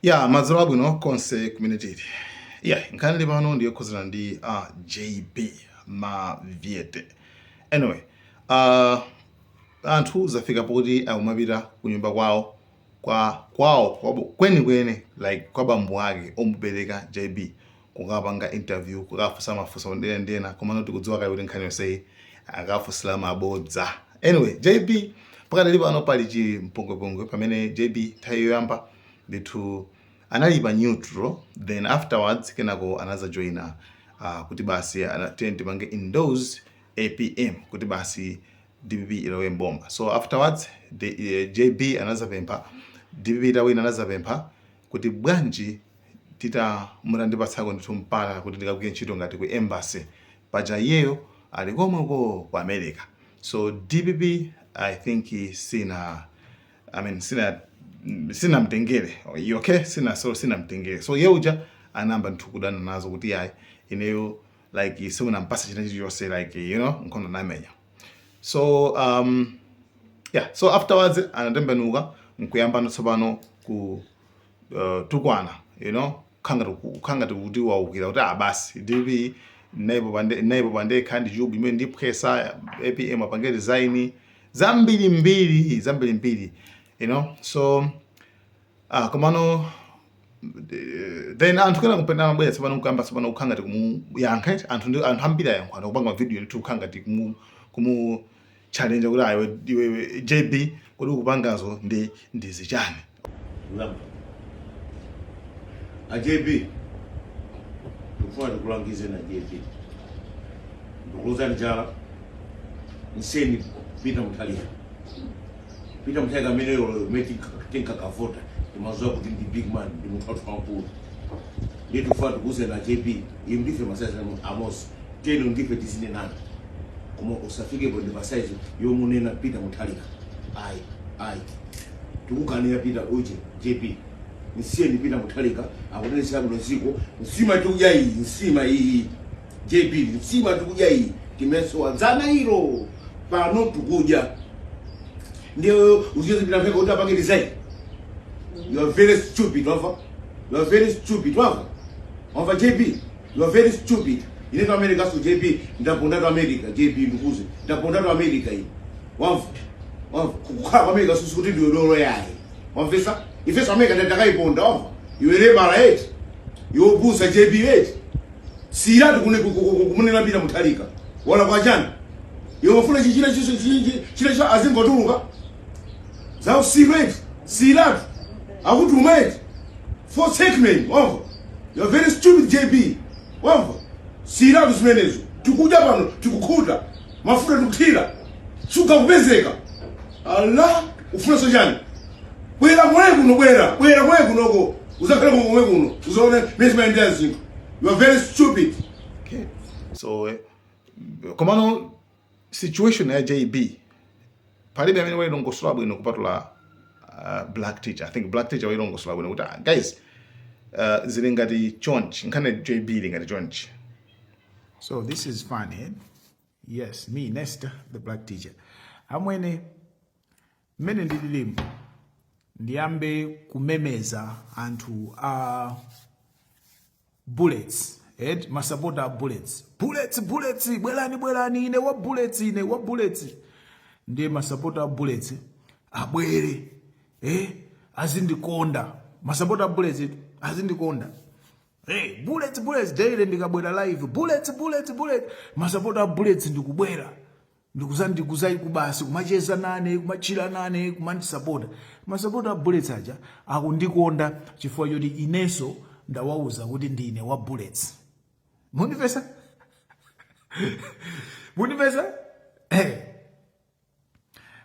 Yeah, madzulo abwino konse community. Yeah, nkhani pano ndiyo khuzana ndi JB Maviete. Anyway, anthu zafika poti akumapita kunyumba kwawo kweni like kwa bambo ake omubereka JB kukapanga interview kukafusa mafuso ndena komano tikudziwa kai kuti nkhani yonse akafusira mabodza. Anyway, JB pakati pano pali chimpongwepongwe pamene JB nthawi yoyamba ndithu analipa neutral, then afterwards kenako anaza joina kuti basi tipange endorse APM kuti basi DPP ilowe mboma. So afterwards JB anazapempha DPP tawina anazapempha kuti bwanji mutandipasako ndithu mpata kuti ndikagwire ntchito ngati ku embassy paja iyeyo ali komweko ku America. So DPP I think sina mtengere, okay, sina mtengere. So yeuja anamba ntukudana nazo kuti yayi ineyo like sina mpasa chinachi yose like nkondo namenya. So yeah, so afterwards anatembenuka nkuyamba tsopano ku tukwana khanga kuti waukira kuti abasi DPP naibo bande kandi jubi imene ndiphwesa APM apange design zambiri so komano then anthu kena kupenda mabwera tsopano nkuyamba tsopano kukhanga ti kumuyankha anthu ambiri ayankha kupanga video ndi kukhanga ti kumu challenge kuti ayo iwe JB kuti ukupangazo ndi zichani. JB ufuna kulangiza na JB ndukuza njala nseni Peter Mutharika mene meti tenka kavota imazoa kuti ndi big man ndi mutatu wankulu yetu funa tukuze na JB imdife masaizi Amos teno ndife tisine nana kuma usafike bonde masaizi yomunena Peter Mutharika ai tukukanira Peter uje JB nseni Peter Mutharika akunenesa kuno ziko nsima tukuja iyi JB nsima tukuja iyi timeso wazana hilo pano tukuja ndio usiweze bila peka utapange design. You are very stupid, over. You are very stupid, over JB. You are very stupid. Inaitwa America so JB ndaponda to America JB ndukuze ndaponda to America hii wafu kukaa kwa America susu kuti ndio dolo yaye wamvesa ifesa America ndakaiponda over iwere mara 8 yobusa JB 8 sira kumunena Peter Mutharika wala kwa jana yofuna china cha azingotuluka zao siratu akutumaiti for segment over. You are very stupid JB over. Siratu zimenezo tukuja pano tukukhuta mafuta tukutira suka kupezeka Allah ufuna sojani bwera mwe kunoko uzakhala mwe kuno uzaone measurement dancing. You are very stupid. Okay, so komano situation ya JB palibe amene wailongosola bwino kupatula black teacher. I think black teacher wailongosola bwino kuti guys zili ngati chonchi nkhani JB ili ngati chonchi. So this is funny, eh? Yes, me Nesta the black teacher amwene mene ndililimbo ndiyambe kumemeza anthu bullets masapota bullets bwerani ine wa bullets ndiye masapota bullets abwere azindikonda masapota bullets azindikonda bullets daily ndikabwera live bullets masapota bullets ndikubwera ndikuzai kubasi kumacheza nane kumachira nane kumandisapota masapota bullets aja akundikonda chifukwa choti ineso ndawauza kuti ndine wa bullets. Munipesa?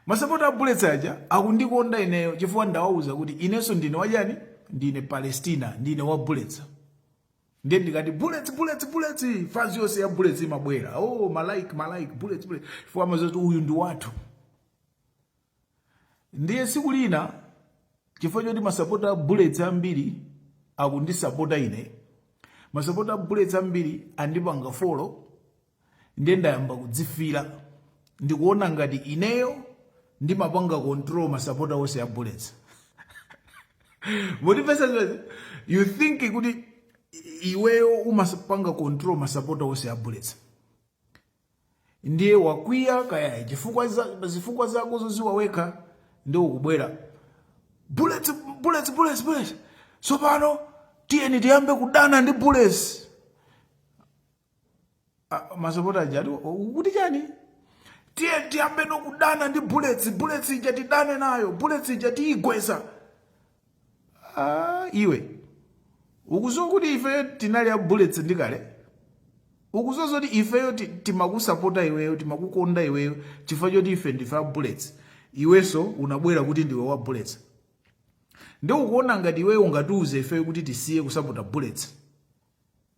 Masapota bullets aja akundikonda ineyo chifukwa ndawauza kuti ineso ndine wajani ndine Palestina ndine wa bullets. Ndiye ndikati bullets fans yose ya bullets imabwera malike bullets chifukwa mazoti uyu ndi wathu. Ndiye siku lina chifukwa choti masapota bullets ambiri akundisapota ine masapota bullets ambiri andipanga follow ndiye ndayamba kudzifira ndikuona ngati ineyo ndimapanga control masapota wose ya bullets. Motivation you think kuti iweyo umapanga control masapota ose ya Bullets. Ndiye wakwiya kaya zifukwa zako zoziwaweka ndio ukubwera. Bullets. So pano tiyeni tiyambe kudana ndi Bullets. Masapota ajati kuti chani? Tiyeni tiyambe no kudana ndi Bullets. Bullets ija tidane nayo. Bullets ija tiigweza. Iwe ukuzo kuti ife tinali ya Bullets ndikale. Ukuzo kuti ifeyo timakusapota iweyo, timakukonda iweyo, chifukwa choti ife ndife Bullets. Iweso unabwera kuti ndiwe wa Bullets. Ndio ukuona ngati iweyo ungatiuze ifeyo kuti tisiye kusapota Bullets.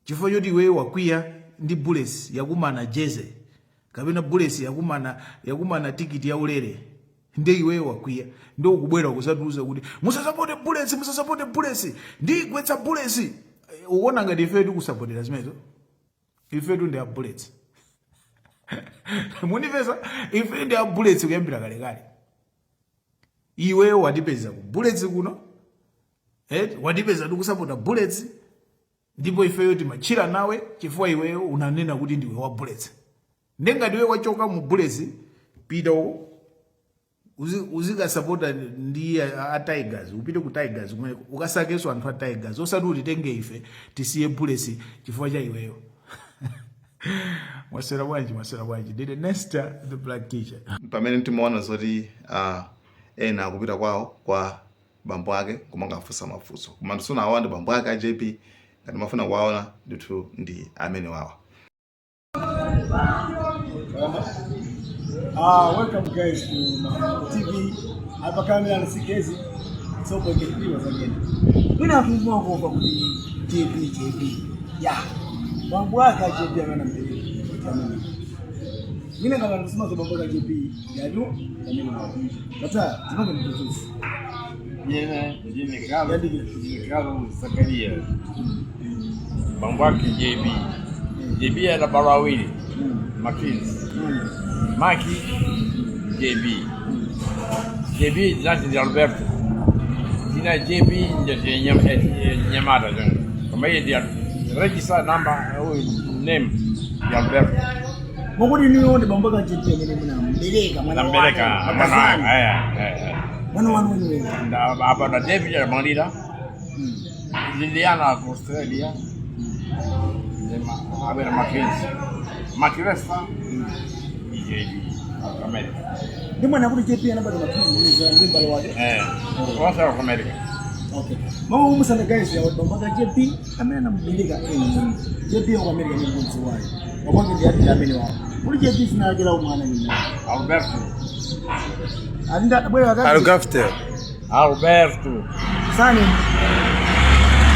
Chifukwa choti iweyo wakwiya ndi Bullets yakumana jeze. Kapena Bullets yakumana tikiti ya ulere. Ndio iweyo wakwiya. Ndio ukubwera kusatuza kuti musasapote Bullets. Ndigwetsa Bullets. Ukuona ngati ifeyo tikusapotera zimenezo. Ifeyo ndi Bullets. Munipesa ifeyo ndi Bullets kuyambira kale. Iweyo watipeza ku Bullets kuno. Watipeza tikusapota Bullets. Ndipo ifeyo timachira nawe chifukwa iweyo unanena kuti ndiwe wa Bullets. Ndenga ndiwe wachoka mu Bullets pita uzika supporta ndi a Tigers upite ku Tigers ukasakeso anthu a Tigers osati utitenge ife tisiye Bullets chifukwa cha iweyo. Mwasera bwanji did the Nesta the black teacher. Pamene timaona zoti ena akupita kwawo kwa bambo ake kumanga afusa mafuso. Koma ndisona awandi bambo ake a JP ngati mafuna kwaona ndithu ndi amene wawa. Welcome guys to my TV. Hapa kamera nisikezi. So kwa kipindi wazageni. Mimi nakumbuka kwa kuti JP. Yeah. Bambo aka JP ana mbele. Mimi ngala nasema bambo aka JP yadu kamera na. Sasa tunaona mtuzi. Jini Carlos Zakaria. Bambo aka JP ana barawili. Makins. Maki JB Zanti di Alberto Dina JB Nyamata kama yeye dia register number name ya Alberto Mongoni ni onde bamboka JP ngene mbeleka mwana wewe hapa na David ya Mandira Liliana Australia Abel Makiresta America. Ndimo na kuti JP anabado makizi ndimbalo wake. Wasa wa America. Okay. Mama umusana guys ya bamboka JP amena mbeleka JP wa America ni mtu wake. Wabonge ndio ameni wao. Muri JP sina ajira umwana ni Alberto. Alinda bwana wakati. Alberto. Sani.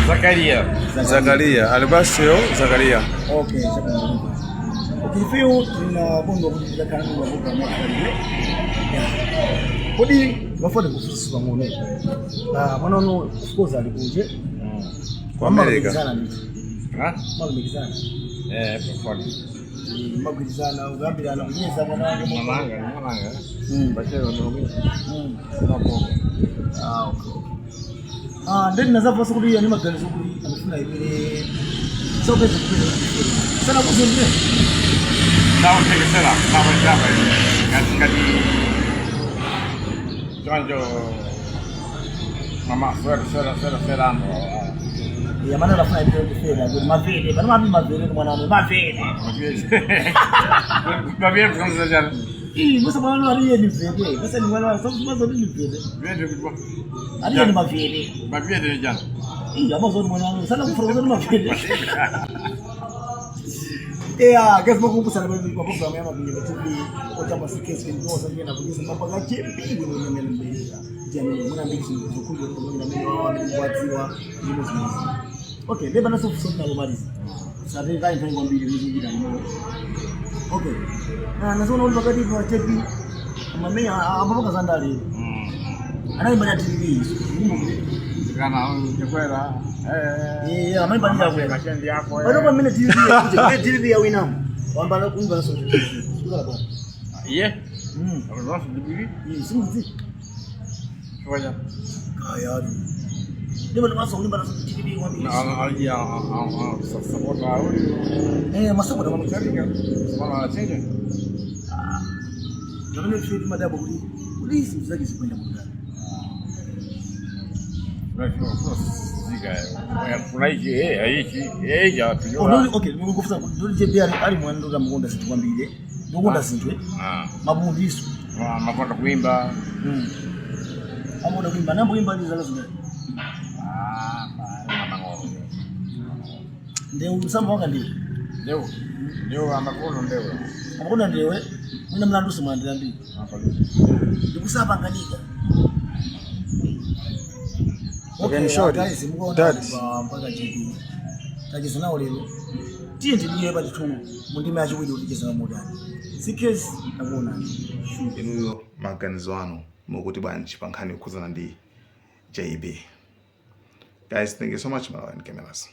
Zakaria. Alberto Zakaria. Okay, Zakaria. Ukifio tunabondo kujiza kanuni wa huko Amerika. Kodi wafanye kufusu ngone. Mwana of course alikuje. Kwa Amerika. Mwana mekizana. Performance. Magizana ugambira na kunyeza mwanangu mwananga. Bachero ndo mimi. Okay. Ndeni nazapo sokuri yani magari sokuri amefuna ibere. So basi sana kuzungumza. Não, tem que ser lá. Estava já, velho. Joanjo. Mama, será. Ya maana nafanya hiyo kifedha, ndio mavede. Bana mavede mwanangu, mavede. Mavede kwanza jana. Mbona mwana aliye ni vede? Sasa ni mwana sasa ni vede. Vede kwa. Aliye ni mavede. Mavede jana. Amazon mwanangu, sana kufurahia mavede. Guys, mwako sana kwa program ya mabinyo TV kwa chama sikesi ndio sasa na kujisa mambo ya JP ndio nimeeleza. Jamii mwana mbili kuja kwa na mimi wao kufuatiwa ndio sasa. Okay, leba na sofu na lomaliza. Sasa ndio ndio mbili hizi ndio. Okay. Na naona ule wakati kwa JP mama hapo kwa sandali. Anaimba TV. Kana nyekwera amaiba ndio kwa kashendi yako bado mimi TV ya Winam kwamba kumba na sote sura bwana Rosa de Biri simzi Olha ayari Ndipo ndimaso kulimba naso TDB kwambiri. Support out. Masoko Support change. Ndio ndio madabo kuli. Polisi mzaki sikwenda mundani. Okay, nikukufuza ndoli JB ali mwandu za mgonda situkwambire. Mgonda sintwe. Mabumbiso. Makonda kuimba. Amoda kuimba nambo imba ndi zalo zingati. Ndio msamba wanga ndio. Ndio amakono ndio. Amakono ndio mwina mlandu simwandira ndi. Ndikusaba nganika. Okay, short. Dad. Mpaka JB. Tajizana olero. Tiye ndiye pa chitu mundime achibwidi ulijeza modani. Sikesi akuona. Inuyo maganizo ano mukuti bwanji pankhani yokhuzana ndi JB. Guys, thank you so much, Malawan Cameras.